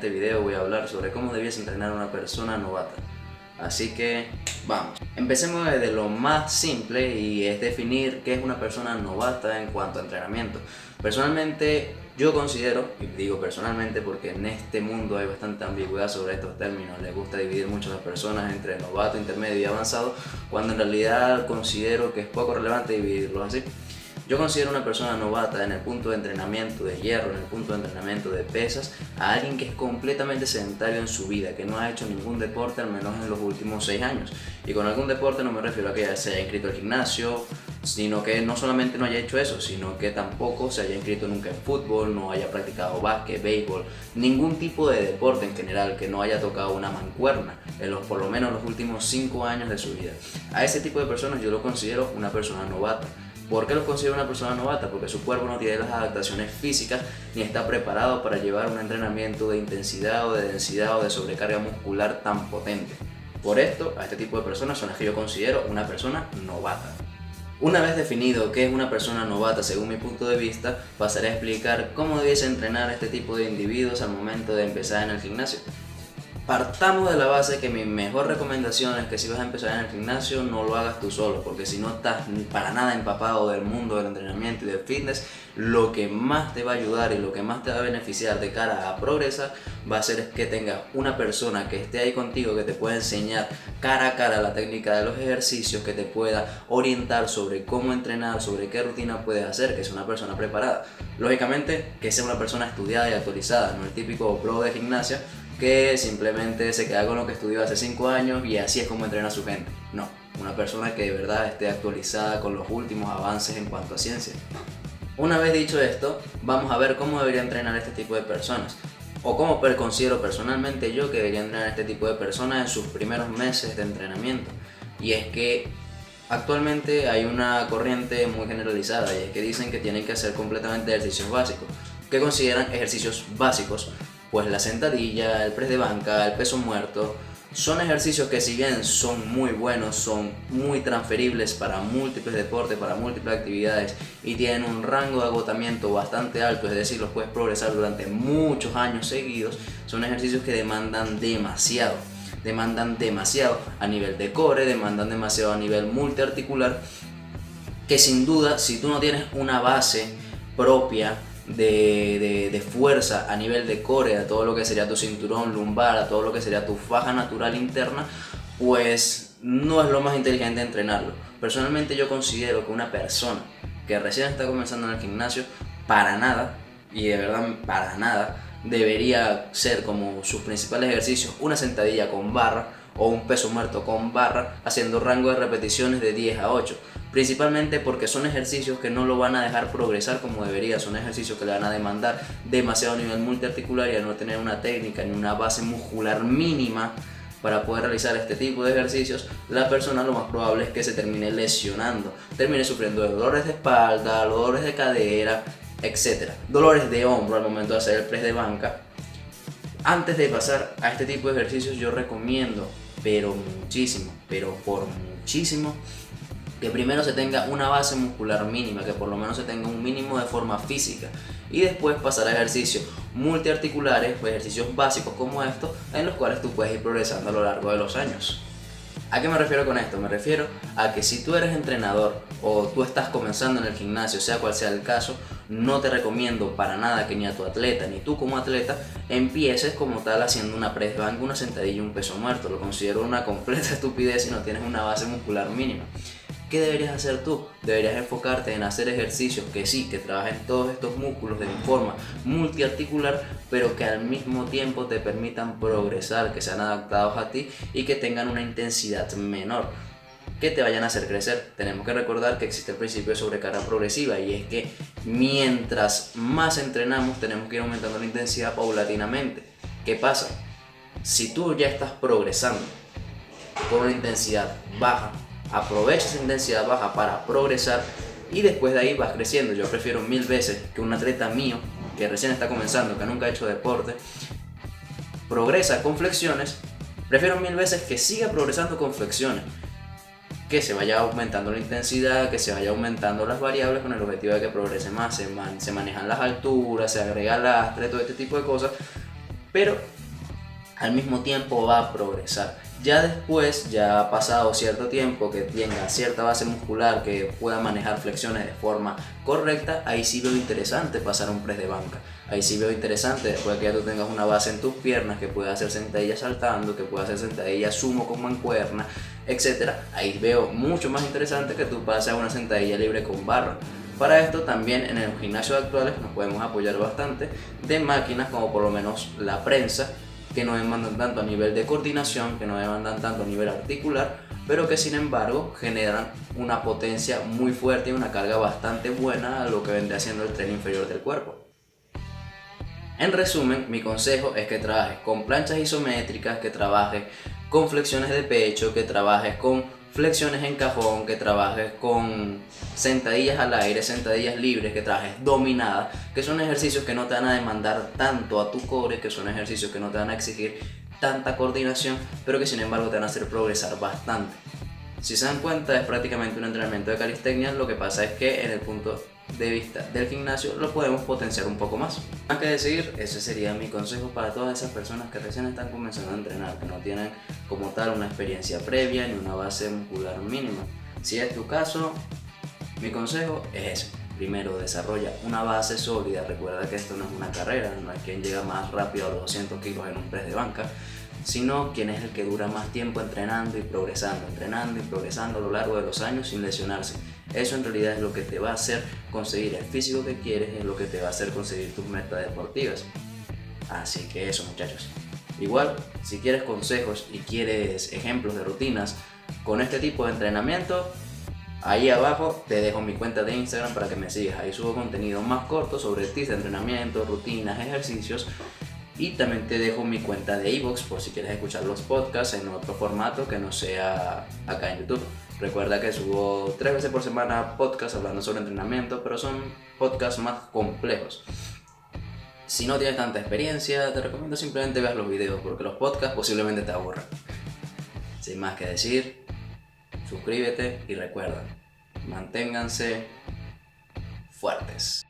este video voy a hablar sobre cómo debiese entrenar a una persona novata. Así que vamos. Empecemos desde lo más simple y es definir qué es una persona novata en cuanto a entrenamiento. Personalmente yo considero, y digo personalmente porque en este mundo hay bastante ambigüedad sobre estos términos, les gusta dividir mucho a las personas entre novato, intermedio y avanzado, cuando en realidad considero que es poco relevante dividirlos así. Yo considero una persona novata en el punto de entrenamiento de hierro, en el punto de entrenamiento de pesas, a alguien que es completamente sedentario en su vida, que no ha hecho ningún deporte al menos en los últimos 6 años. Y con algún deporte no me refiero a que ya se haya inscrito al gimnasio, sino que no solamente no haya hecho eso, sino que tampoco se haya inscrito nunca en fútbol, no haya practicado básquet, béisbol, ningún tipo de deporte en general, que no haya tocado una mancuerna en por lo menos los últimos 5 años de su vida. A ese tipo de personas yo lo considero una persona novata. ¿Por qué lo considero una persona novata? Porque su cuerpo no tiene las adaptaciones físicas ni está preparado para llevar un entrenamiento de intensidad o de densidad o de sobrecarga muscular tan potente. Por esto, a este tipo de personas son las que yo considero una persona novata. Una vez definido qué es una persona novata según mi punto de vista, pasaré a explicar cómo debiese entrenar a este tipo de individuos al momento de empezar en el gimnasio. Partamos de la base que mi mejor recomendación es que si vas a empezar en el gimnasio no lo hagas tú solo, porque si no estás para nada empapado del mundo del entrenamiento y del fitness, lo que más te va a ayudar y lo que más te va a beneficiar de cara a progresar va a ser que tengas una persona que esté ahí contigo, que te pueda enseñar cara a cara la técnica de los ejercicios, que te pueda orientar sobre cómo entrenar, sobre qué rutina puedes hacer, que sea una persona preparada. Lógicamente que sea una persona estudiada y actualizada, no el típico pro de gimnasia que simplemente se queda con lo que estudió hace 5 años y así es como entrena a su gente. No, una persona que de verdad esté actualizada con los últimos avances en cuanto a ciencia. Una vez dicho esto, vamos a ver cómo debería entrenar este tipo de personas, o cómo considero personalmente yo que debería entrenar este tipo de personas en sus primeros meses de entrenamiento. Y es que actualmente hay una corriente muy generalizada y es que dicen que tienen que hacer completamente ejercicios básicos. ¿Qué consideran ejercicios básicos? Pues la sentadilla, el press de banca, el peso muerto, son ejercicios que si bien son muy buenos, son muy transferibles para múltiples deportes, para múltiples actividades y tienen un rango de agotamiento bastante alto, es decir, los puedes progresar durante muchos años seguidos, son ejercicios que demandan demasiado a nivel de core, demandan demasiado a nivel multiarticular, que sin duda si tú no tienes una base propia de fuerza a nivel de core, a todo lo que sería tu cinturón lumbar, a todo lo que sería tu faja natural interna, pues no es lo más inteligente entrenarlo. Personalmente yo considero que una persona que recién está comenzando en el gimnasio, para nada, y de verdad para nada, debería ser como sus principales ejercicios una sentadilla con barra o un peso muerto con barra haciendo rango de repeticiones de 10 a 8, principalmente porque son ejercicios que no lo van a dejar progresar como debería, son ejercicios que le van a demandar demasiado nivel multiarticular y al no tener una técnica ni una base muscular mínima para poder realizar este tipo de ejercicios, la persona lo más probable es que se termine lesionando, termine sufriendo de dolores de espalda, dolores de cadera, etc. Dolores de hombro al momento de hacer el press de banca. Antes de pasar a este tipo de ejercicios yo recomiendo, pero por muchísimo, que primero se tenga una base muscular mínima, que por lo menos se tenga un mínimo de forma física y después pasar a ejercicios multiarticulares o ejercicios básicos como estos en los cuales tú puedes ir progresando a lo largo de los años. ¿A qué me refiero con esto? Me refiero a que si tú eres entrenador o tú estás comenzando en el gimnasio, sea cual sea el caso, no te recomiendo para nada que ni a tu atleta ni tú como atleta empieces como tal haciendo una press bank, una sentadilla y un peso muerto. Lo considero una completa estupidez si no tienes una base muscular mínima. ¿Qué deberías hacer tú? Deberías enfocarte en hacer ejercicios que sí, que trabajen todos estos músculos de forma multiarticular, pero que al mismo tiempo te permitan progresar, que sean adaptados a ti y que tengan una intensidad menor, que te vayan a hacer crecer. Tenemos que recordar que existe el principio de sobrecarga progresiva y es que mientras más entrenamos tenemos que ir aumentando la intensidad paulatinamente. ¿Qué pasa? Si tú ya estás progresando con una intensidad baja, aprovecha esa intensidad baja para progresar y después de ahí vas creciendo. Yo prefiero 1000 veces que un atleta mío que recién está comenzando, que nunca ha hecho deporte, progresa con flexiones, prefiero 1000 veces que siga progresando con flexiones, que se vaya aumentando la intensidad, que se vaya aumentando las variables con el objetivo de que progrese más, se manejan las alturas, se agrega lastre, todo este tipo de cosas, pero al mismo tiempo va a progresar. Ya después, ya ha pasado cierto tiempo, que tenga cierta base muscular, que pueda manejar flexiones de forma correcta, ahí sí veo interesante pasar un press de banca. Ahí sí veo interesante, después que ya tú tengas una base en tus piernas, que puedas hacer sentadillas saltando, que puedas hacer sentadillas sumo con mancuerna, etc. Ahí veo mucho más interesante que tú pases a una sentadilla libre con barra. Para esto también en el gimnasio actuales nos podemos apoyar bastante de máquinas como por lo menos la prensa, que no demandan tanto a nivel de coordinación, que no demandan tanto a nivel articular, pero que sin embargo generan una potencia muy fuerte y una carga bastante buena a lo que vendría siendo el tren inferior del cuerpo. En resumen, mi consejo es que trabajes con planchas isométricas, que trabajes con flexiones de pecho, que trabajes con flexiones en cajón, que trabajes con sentadillas al aire, sentadillas libres, que trabajes dominadas, que son ejercicios que no te van a demandar tanto a tu core, que son ejercicios que no te van a exigir tanta coordinación, pero que sin embargo te van a hacer progresar bastante. Si se dan cuenta, es prácticamente un entrenamiento de calistenia. Lo que pasa es que en el punto de vista del gimnasio lo podemos potenciar un poco más. Más que decir, ese sería mi consejo para todas esas personas que recién están comenzando a entrenar, que no tienen como tal una experiencia previa ni una base muscular mínima. Si es tu caso, mi consejo es ese. Primero, desarrolla una base sólida. Recuerda que esto no es una carrera, no hay quien llega más rápido a los 200 kilos en un press de banca, sino quien es el que dura más tiempo entrenando y progresando a lo largo de los años sin lesionarse. Eso en realidad es lo que te va a hacer conseguir el físico que quieres, es lo que te va a hacer conseguir tus metas deportivas. Así que eso, muchachos. Igual, si quieres consejos y quieres ejemplos de rutinas con este tipo de entrenamiento, ahí abajo te dejo mi cuenta de Instagram para que me sigas. Ahí subo contenido más corto sobre tips de entrenamiento, rutinas, ejercicios. Y también te dejo mi cuenta de iVoox por si quieres escuchar los podcasts en otro formato que no sea acá en YouTube. Recuerda que subo 3 veces por semana podcasts hablando sobre entrenamiento, pero son podcasts más complejos. Si no tienes tanta experiencia, te recomiendo simplemente veas los videos, porque los podcasts posiblemente te aburran. Sin más que decir, suscríbete y recuerda, manténganse fuertes.